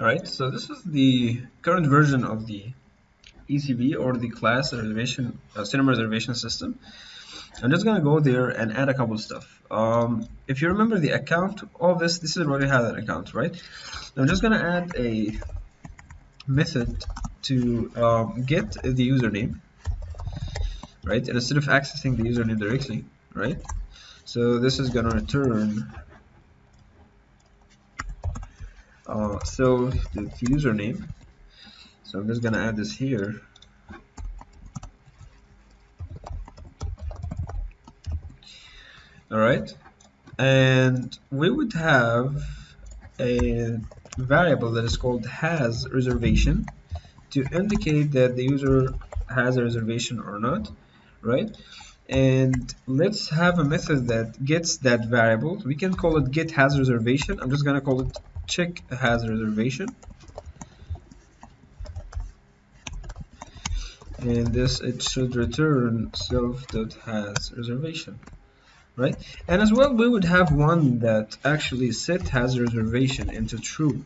Alright, so this is the current version of the ECB, or the class reservation cinema reservation system. I'm just gonna go there and add a couple stuff. If you remember the account, all this is already had an account, right? I'm just gonna add a method to get the username, right? And instead of accessing the username directly, right? So this is gonna return so the username. So I'm just gonna add this here. All right, and we would have a variable that is called has reservation to indicate that the user has a reservation or not, right? And let's have a method that gets that variable. We can call it get has reservation. I'm just gonna call it check has reservation, and this it should return self.has reservation, right? And as well, we would have one that actually set has reservation into true,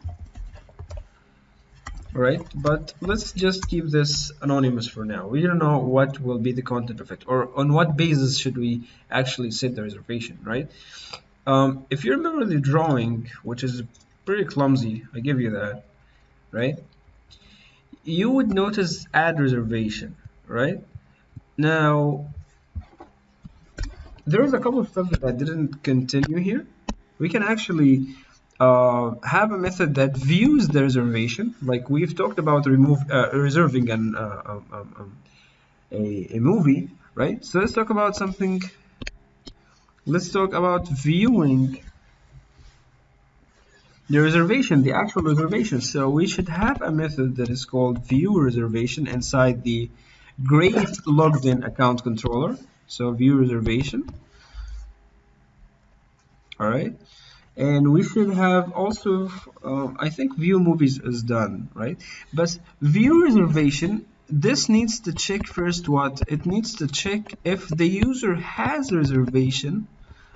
right? But let's just keep this anonymous for now. We don't know what will be the content of it, or on what basis should we actually set the reservation, right? If you remember the drawing, which is pretty clumsy, I give you that, right? You would notice add reservation, right? Now, there is a couple of stuff that I didn't continue here. We can actually have a method that views the reservation, like we've talked about reserving a movie, right? So let's talk about something. Let's talk about viewing the reservation, the actual reservation. So we should have a method that is called view reservation inside the great logged in account controller. So view reservation. All right. And we should have also, I think view movies is done, right? But view reservation, this needs to check first what? It needs to check if the user has a reservation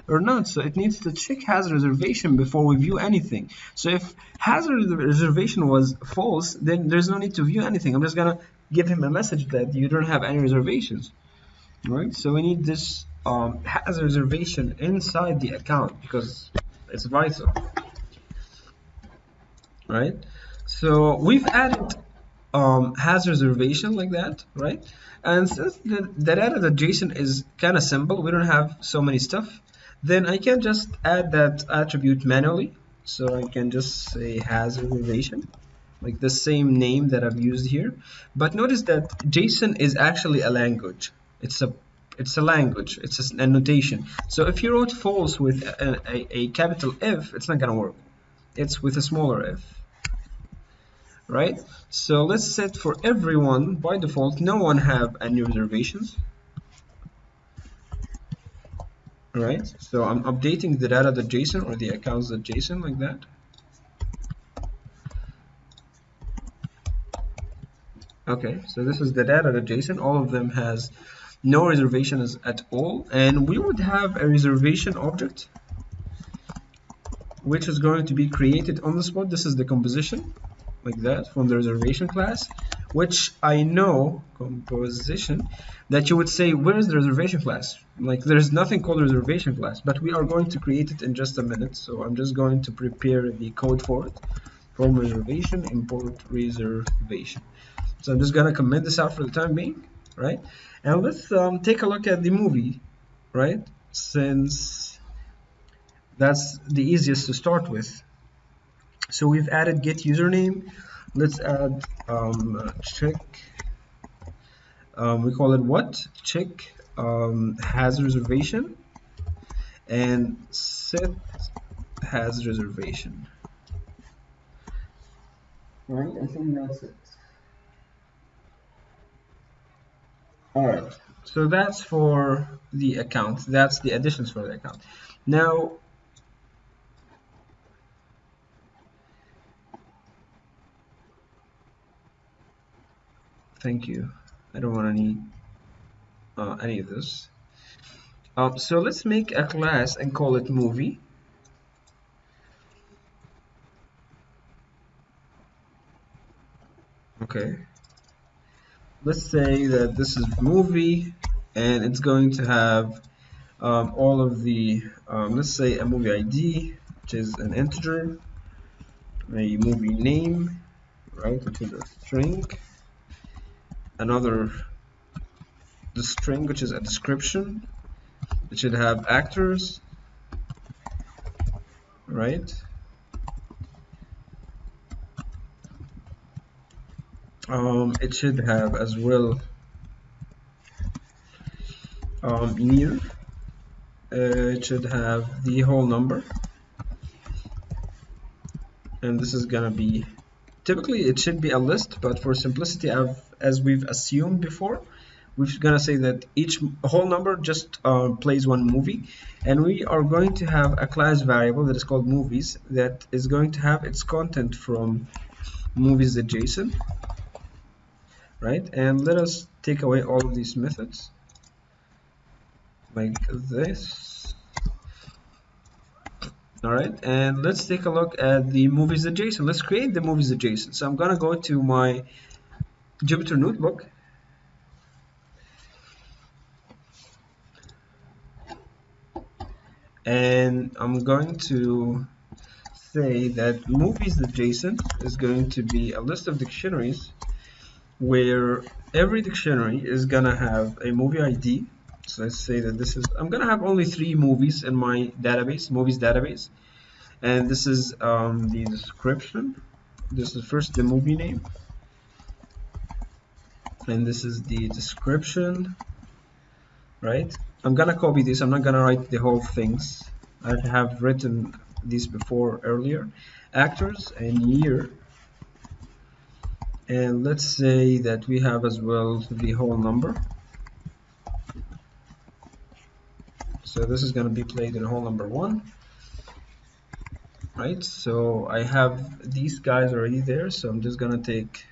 or not. So it needs to check has a reservation before we view anything. So if has a reservation was false, then there's no need to view anything. I'm just gonna give him a message that you don't have any reservations, right? So we need this has a reservation inside the account because it's vital, right? So we've added has reservation like that, right? And since the data.json is kind of simple, we don't have so many stuff, then I can just add that attribute manually. So I can just say has reservation, like the same name that I've used here. But notice that JSON is actually a language. It's a language. It's a notation. So if you wrote false with a capital F, it's not gonna work. It's with a smaller f, right? So let's set for everyone by default. No one have any reservations. All right. So I'm updating the data.json or the accounts.json like that. Okay. So this is the data.json. All of them has no reservations at all, and we would have a reservation object which is going to be created on the spot. This is the composition like that from the reservation class, which I know composition that you would say, where is the reservation class? Like there's nothing called reservation class, but we are going to create it in just a minute. So I'm just going to prepare the code for it. From reservation, import reservation. So I'm just gonna commit this out for the time being, right? And let's take a look at the movie, right? Since that's the easiest to start with. So we've added get username. Let's add check. We call it what? Check has reservation and set has reservation. Right, I think that's it. All right, so that's for the account. That's the additions for the account. Now, thank you. I don't want to need any of this. So let's make a class and call it movie. Okay, let's say that this is movie, and it's going to have all of the let's say a movie ID, which is an integer, a movie name, right, which is a string, another the string, which is a description. It should have actors, right? It should have as well year. It should have the whole number, and this is gonna be typically it should be a list, but for simplicity, as we've assumed before, we're gonna say that each whole number just plays one movie, and we are going to have a class variable that is called movies that is going to have its content from movies adjacent, right? And let us take away all of these methods like this. All right, and let's take a look at the movies adjacent. Let's create the movies adjacent. So I'm gonna go to my Jupyter notebook, and I'm going to say that movies adjacent is going to be a list of dictionaries where every dictionary is gonna have a movie ID. So let's say that this is, I'm gonna have only 3 movies in my database, movies database, and this is the description. This is first the movie name, and this is the description, right? I'm gonna copy this. I'm not gonna write the whole things. I have written these before earlier. Actors and year, and let's say that we have as well the whole number. So this is gonna be played in whole number 1, right? So I have these guys already there. So I'm just gonna take.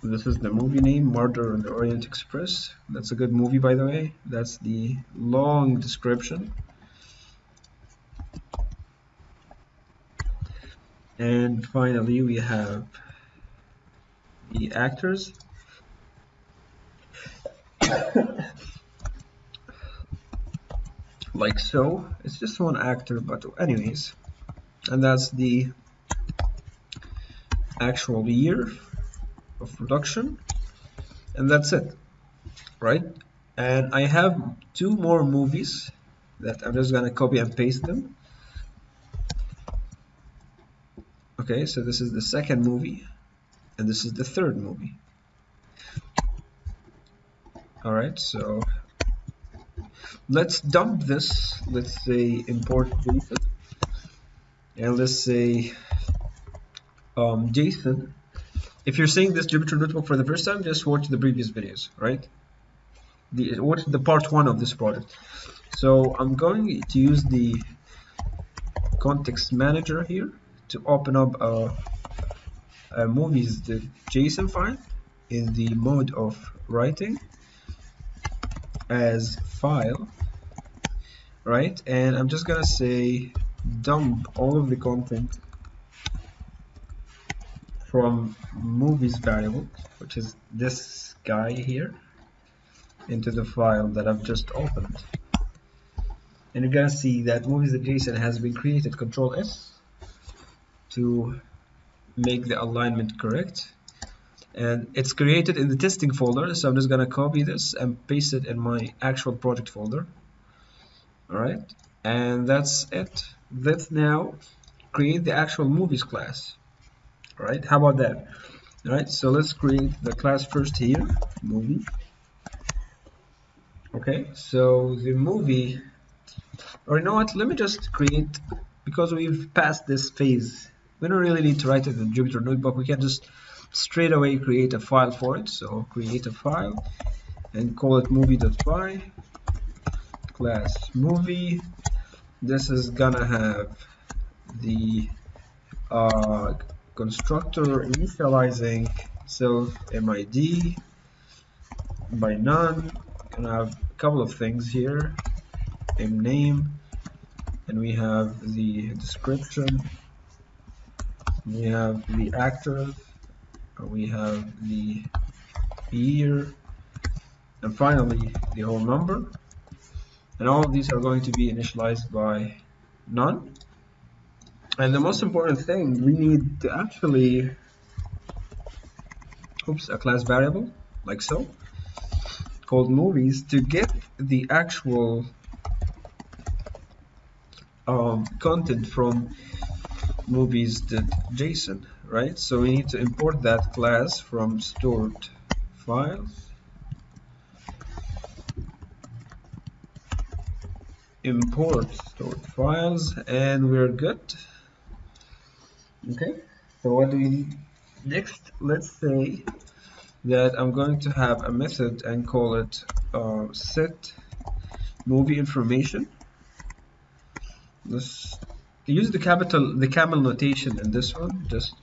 This is the movie name, Murder on the Orient Express. That's a good movie, by the way. That's the long description. And finally, we have the actors. Like so. It's just one actor, but anyways. And that's the actual year of production. And that's it, right? And I have 2 more movies that I'm just gonna copy and paste them. Okay, so this is the second movie, and this is the third movie. All right, so let's dump this. Let's say import Jason, and let's say Jason. If you're seeing this Jupyter notebook for the first time, just watch the previous videos, right? Watch the part 1 of this project. So I'm going to use the context manager here to open up a movies the JSON file in the mode of writing as file, right? And I'm just gonna say dump all of the content from movies variable, which is this guy here, into the file that I've just opened. And you're gonna see that movies adjacent has been created. Control S to make the alignment correct, and it's created in the testing folder. So I'm just gonna copy this and paste it in my actual project folder. All right, and that's it. Let's now create the actual movies class. All right, how about that? All right, so let's create the class first here, movie. Okay, so the movie, or you know what, let me just create, because we've passed this phase, we don't really need to write it in Jupyter notebook. We can just straight away create a file for it. So create a file and call it movie.py class movie. This is gonna have the constructor initializing self MID by none. Gonna have a couple of things here, name, and we have the description we have the actors, we have the year, and finally the whole number. And all of these are going to be initialized by none. And the most important thing, we need to actually, a class variable, like so, called movies to get the actual content from movies.json, right? So we need to import that class from stored files, import stored files, and we're good. Okay, so what do we need next? Let's say that I'm going to have a method and call it set movie information. Let's use the camel notation in this one just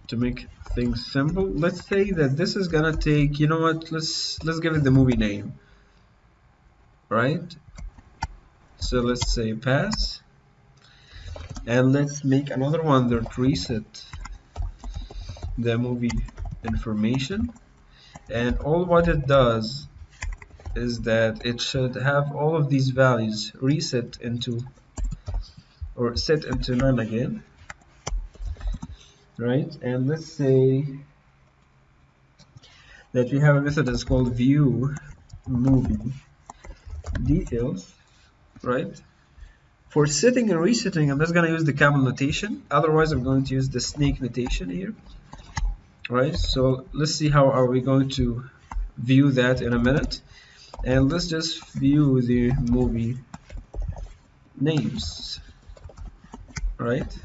to make things simple. Let's say that this is gonna take, you know what, let's give it the movie name, right? So let's say pass, and let's make another one that reset the movie information, and all what it does is that it should have all of these values reset into or set into none again, right? And let's say that we have a method that's called view movie details, right? For setting and resetting, I'm just going to use the camel notation. Otherwise, I'm going to use the snake notation here, right? So let's see how are we going to view that in a minute. And let's just view the movie names, right?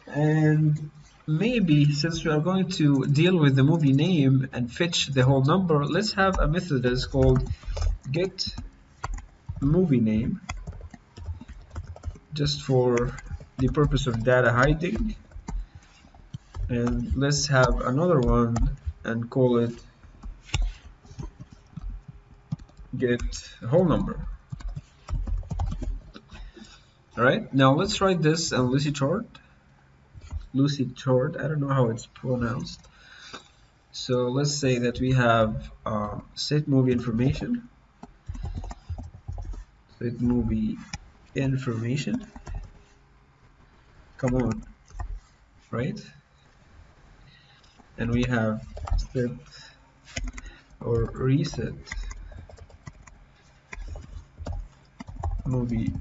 And maybe since we are going to deal with the movie name and fetch the whole number, let's have a method that is called get movie name, just for the purpose of data hiding. And let's have another one and call it get whole number. All right, now let's write this in Lucy chart. I don't know how it's pronounced. So let's say that we have set movie information, come on, right? And we have set or reset movie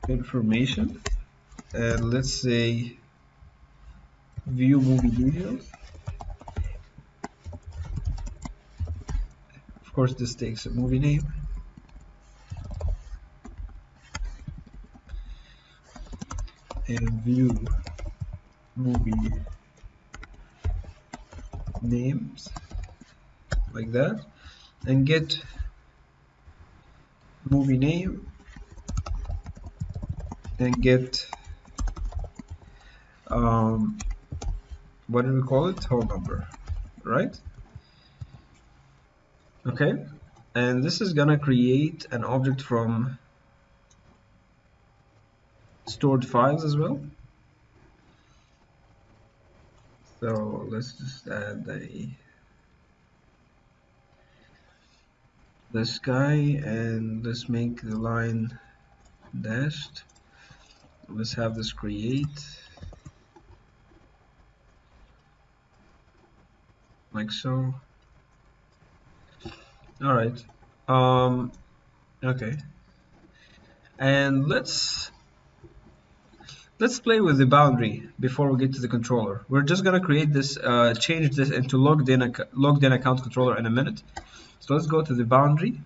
information, and let's say view movie details. Of course, this takes a movie name, and view movie names like that, and get movie name and get what do we call it, whole number, right? Okay, and this is gonna create an object from stored files as well. So let's just add this guy, and let's make the line dashed. Let's have this create like so. All right. Okay. And let's play with the boundary before we get to the controller. We're just gonna create this, change this into logged in account controller in a minute. So let's go to the boundary.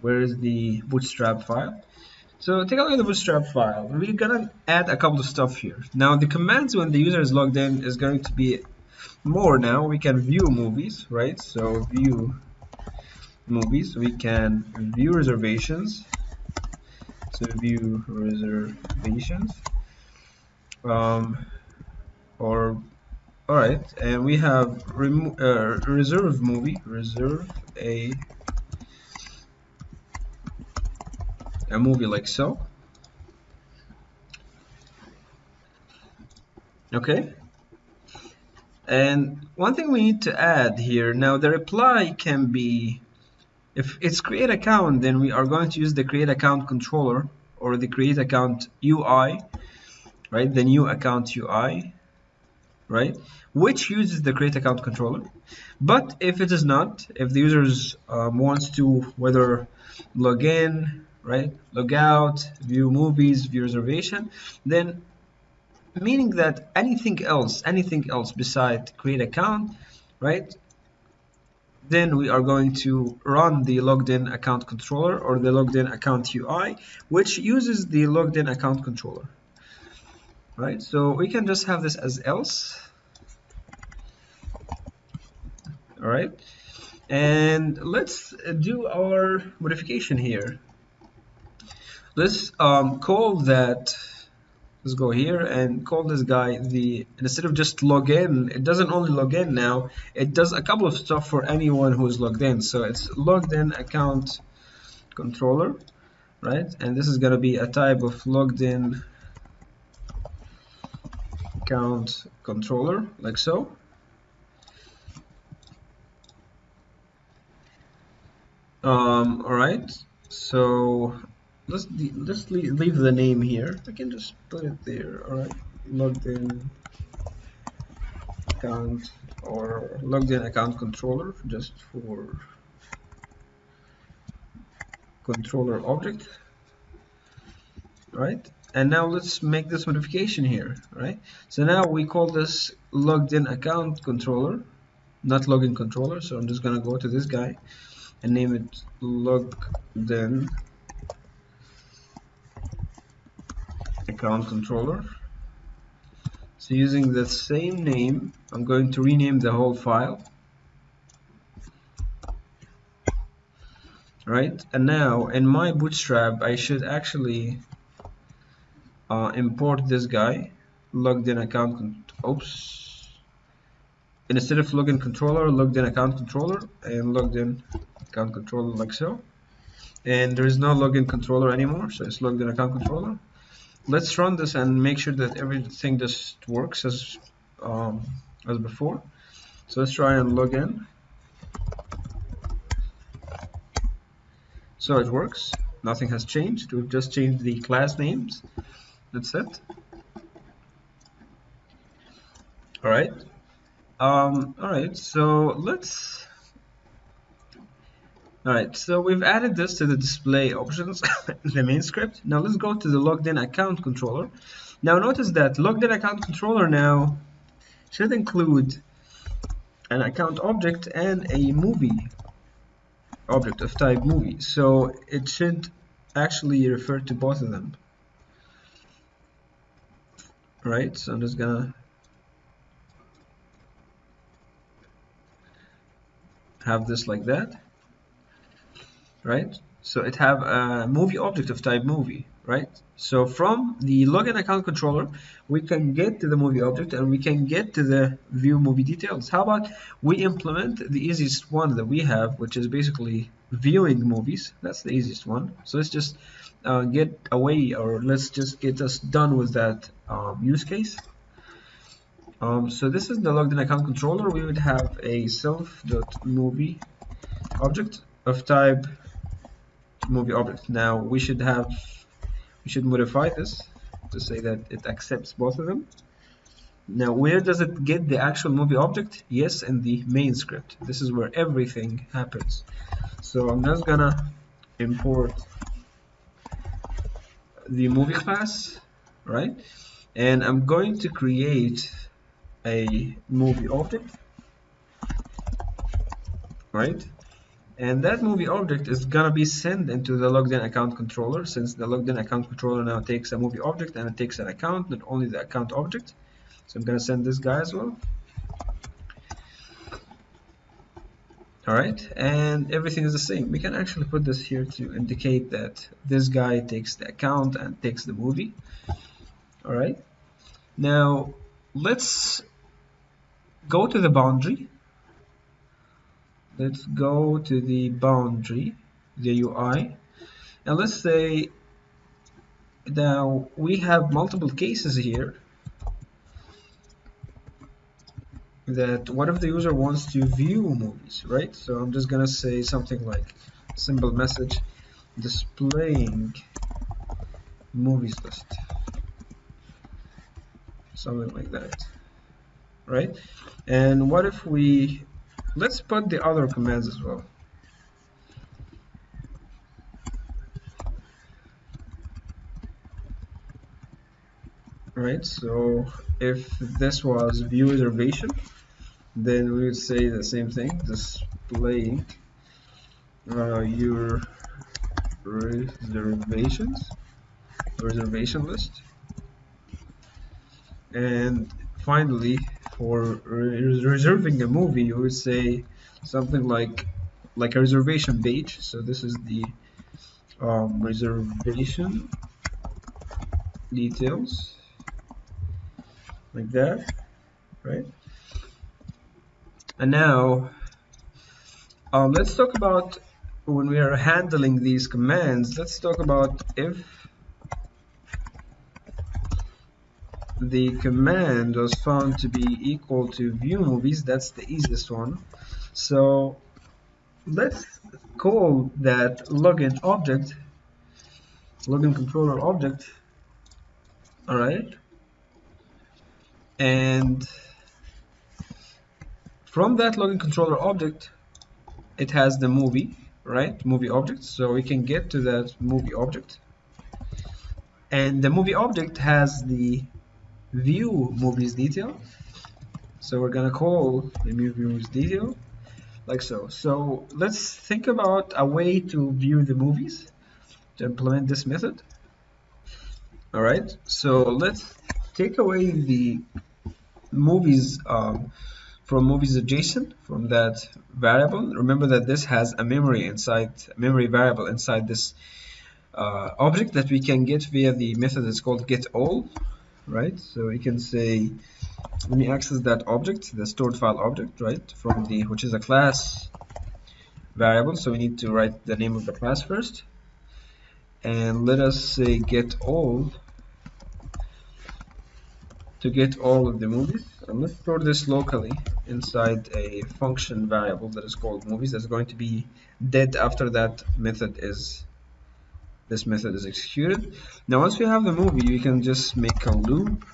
Where is the bootstrap file? So take a look at the bootstrap file. We're gonna add a couple of stuff here. Now the commands when the user is logged in is going to be more. Now we can view movies, right? So view movies. We can view reservations. So view reservations. Or all right, and we have reserve movie, reserve a a movie like so. Okay. And one thing we need to add here, now the reply can be, if it's create account, then we are going to use the create account controller or the create account UI, right? The new account UI, right? Which uses the create account controller. But if it is not, if the users wants to whether log in, right, log out, view movies, view reservation, then meaning that anything else besides create account, right, then we are going to run the logged in account controller or the logged in account UI, which uses the logged in account controller, right? So we can just have this as else. All right, and let's do our modification here. Let's call that, let's go here and call this guy the, instead of just log in, it doesn't only log in now, it does a couple of stuff for anyone who's logged in. So it's logged in account controller, right? And this is going to be a type of logged in account controller, like so. All right, so let's leave the name here. I can just put it there. All right, logged in account or logged in account controller, just for controller object, right? And now let's make this modification here, right? So now we call this logged in account controller, not login controller. So I'm just gonna go to this guy and name it logged in account controller. So using the same name, I'm going to rename the whole file, right? And now in my bootstrap, I should actually import this guy, logged in account, oops, instead of login controller, logged in account controller, and logged in account controller, like so. And there is no login controller anymore, so it's logged in account controller. Let's run this and make sure that everything just works as before. So let's try and log in. So it works, nothing has changed. We've just changed the class names, that's it. All right. All right, so let's, all right, so we've added this to the display options, the main script. Now let's go to the logged in account controller. Now notice that logged in account controller now should include an account object and a movie object of type movie. So it should actually refer to both of them. Right, so I'm just gonna have this like that, right? So it have a movie object of type movie, right? So from the login account controller, we can get to the movie object and we can get to the view movie details. How about we implement the easiest one that we have, which is basically viewing movies. That's the easiest one. So let's just get away, or let's just get us done with that use case. So this is the logged in account controller. We would have a self.movie object of type movie object. Now we should modify this to say that it accepts both of them. Now where does it get the actual movie object? Yes, in the main script. This is where everything happens. So I'm just gonna import the movie class, right? And I'm going to create a movie object, right? And that movie object is gonna be sent into the logged in account controller, since the logged in account controller now takes a movie object and it takes an account, not only the account object. So I'm gonna send this guy as well. All right, and everything is the same. We can actually put this here to indicate that this guy takes the account and takes the movie. All right, now let's go to the boundary. Let's go to the boundary, the UI, and let's say Now we have multiple cases here that what if the user wants to view movies, right? So I'm just gonna say something like simple message displaying movies list, something like that, right? And what if we let's put the other commands as well, right? So if this was view reservation, then we would say the same thing, displaying your reservation list. And finally, for reserving a movie, you would say something like a reservation page. So this is the reservation details, like that, right? And now let's talk about when we are handling these commands. Let's talk about if the command was found to be equal to view movies. That's the easiest one. So let's call that login object, login controller object, all right? And from that login controller object, it has the movie, right? Movie object. So we can get to that movie object. And the movie object has the view movies detail. So we're gonna call the movie movies detail like so. So let's think about a way to view the movies to implement this method. All right, so let's take away the movies from movies adjacent from that variable. Remember that this has a memory inside, a memory variable inside this object that we can get via the method that's called getAll, right? So we can say, let me access that object, the stored file object, right? From the, which is a class variable. So we need to write the name of the class first. And let us say getAll to get all of the movies. And let's store this locally inside a function variable that is called movies. That's going to be dead after that method is, this method is executed. Now once we have the movie, we can just make a loop.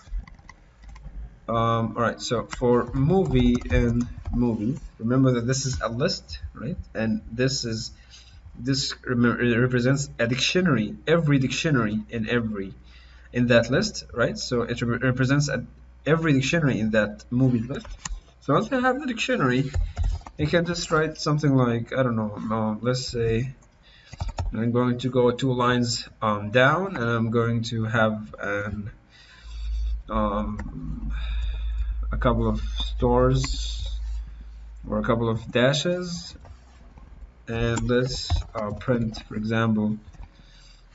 All right, so for movie and movies, remember that this is a list, right? And this represents a dictionary, every dictionary in that list, right? So it represents every dictionary in that movie list. So once I have the dictionary, I can just write something like, I don't know, let's say I'm going to go 2 lines down, and I'm going to have a couple of stores or a couple of dashes, and let's print, for example,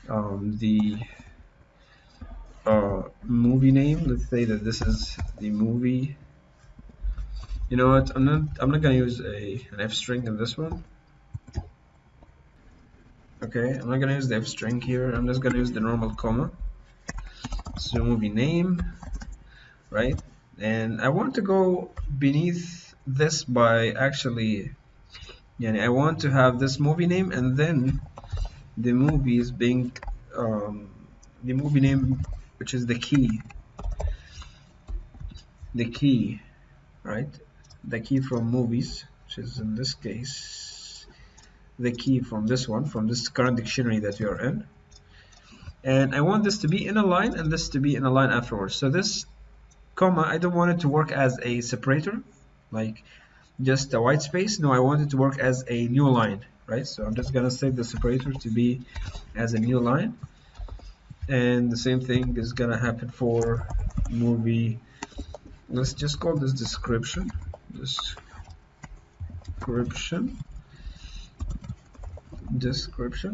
the movie name. Let's say that this is the movie. You know what? I'm not gonna use an f string in this one. Okay, I'm not gonna use the f string here. I'm just gonna use the normal comma. So movie name, right? And I want to go beneath this by actually, I want to have this movie name and then the movie is being the movie name, which is the key, right? The key from movies, which is in this case the key from this one, from this current dictionary that we are in. And I want this to be in a line and this to be in a line afterwards. So this comma, I don't want it to work as a separator, like just a white space. No, I want it to work as a new line, right? So I'm just gonna set the separator to be as a new line. And the same thing is gonna happen for movie. Let's just call this description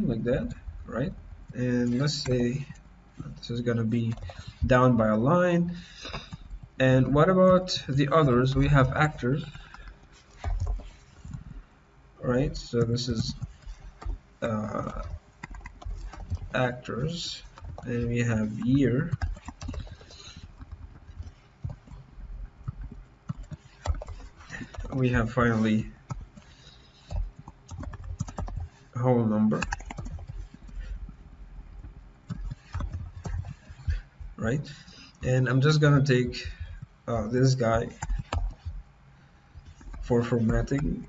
like that, right? And let's say this is gonna be down by a line. And what about the others? We have actors, right? So this is actors, and we have year, we have finally whole number, right? And I'm just gonna take this guy for formatting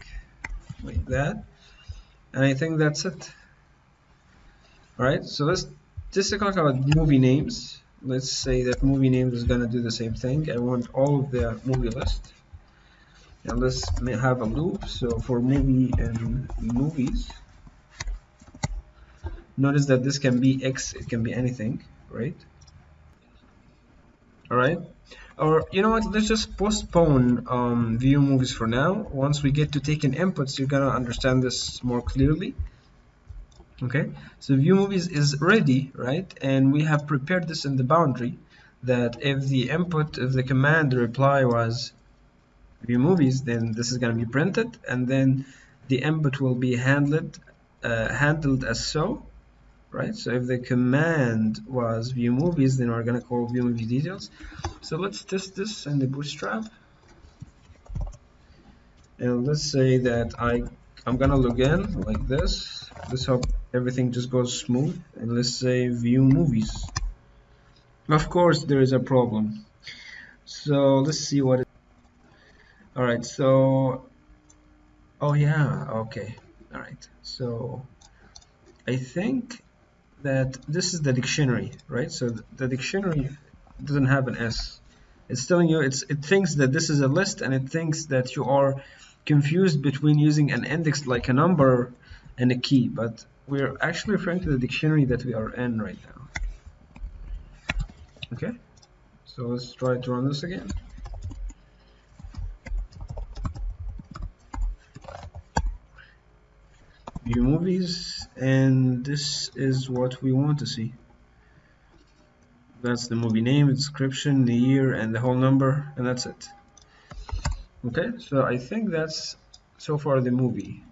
like that, and I think that's it. All right, so let's just talk about movie names. Let's say that movie names is gonna do the same thing. I want all of the movie list, and let's have a loop. So for movie and movies, notice that this can be X, it can be anything, right? All right. Or you know what? Let's just postpone view movies for now. Once we get to taking inputs, you're gonna understand this more clearly. Okay. So view movies is ready, right? And we have prepared this in the boundary that if the input, if the command reply was view movies, then this is gonna be printed, and then the input will be handled as so. Right, so if the command was view movies, then we're gonna call view movie details. So let's test this in the bootstrap, and let's say that I'm gonna log in like this. Let's hope everything just goes smooth, and let's say view movies. Of course there is a problem, so let's see what it. All right, so oh yeah, okay, all right, so I think that this is the dictionary, right? So the dictionary doesn't have an S. It's telling you, it thinks that this is a list, and it thinks that you are confused between using an index like a number and a key, but we're actually referring to the dictionary that we are in right now. Okay, so let's try to run this again. View movies, and this is what we want to see. That's the movie name, the description, the year, and the whole number, and that's it. Okay, so I think that's so far the movie.